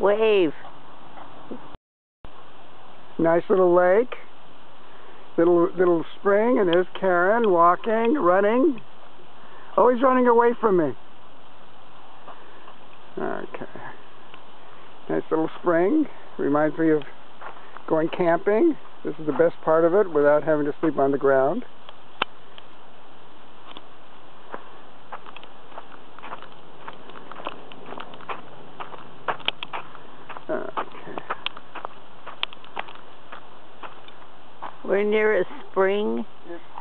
Wave. Nice little lake. Little spring, and there's Karen walking, running. Always running away from me. Okay. Nice little spring. Reminds me of going camping. This is the best part of it without having to sleep on the ground. Okay. We're near a spring.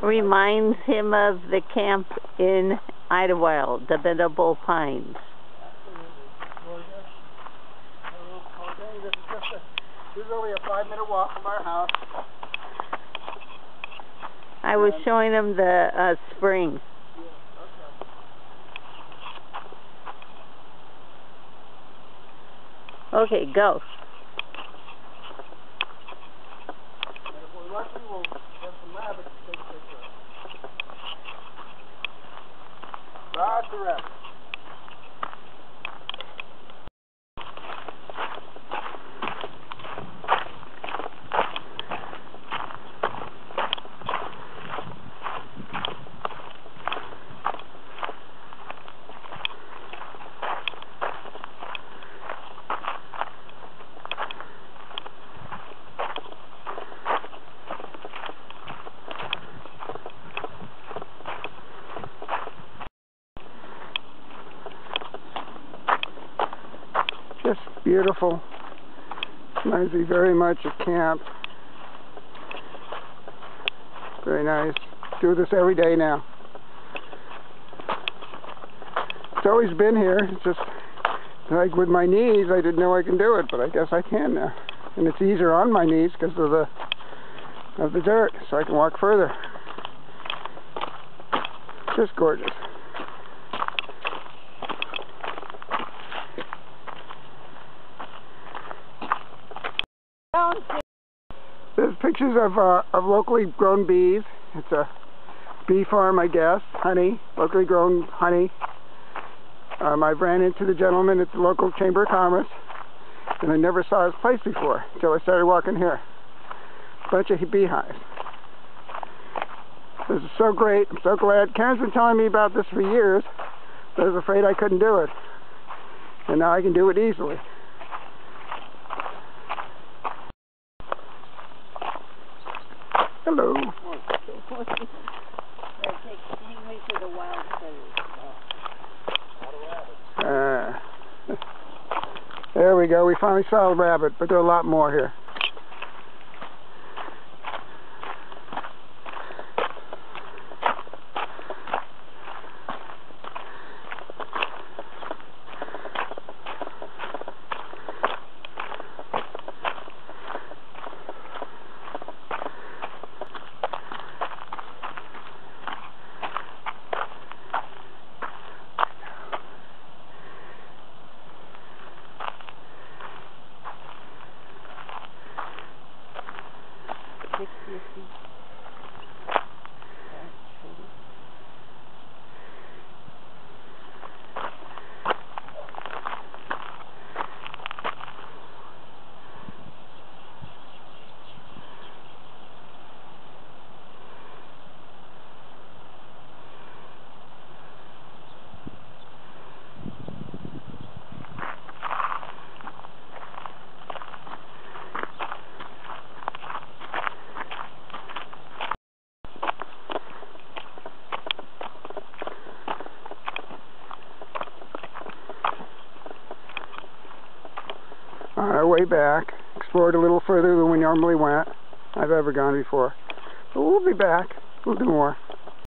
Reminds him of the camp in Idlewild, the Venable Pines. This is only a 5-minute walk from our house. I was showing him the spring. Okay, go. And if we're lucky, we'll have some rabbits to take a picture of. Lots of rabbits. Just beautiful. Reminds me very much of camp. Very nice. Do this every day now. It's always been here. It's just like with my knees, I didn't know I can do it, but I guess I can now. And it's easier on my knees because of the dirt, so I can walk further. Just gorgeous. There's pictures of locally grown bees. It's a bee farm, I guess. Honey, locally grown honey. I ran into the gentleman at the local Chamber of Commerce, and I never saw his place before until I started walking here. Bunch of beehives. This is so great. I'm so glad. Karen's been telling me about this for years, but I was afraid I couldn't do it. And now I can do it easily. Hello. There we go. We finally saw a rabbit, but there are a lot more here. On our way back, explored a little further than we normally went. I've ever gone before. But we'll be back. We'll do more.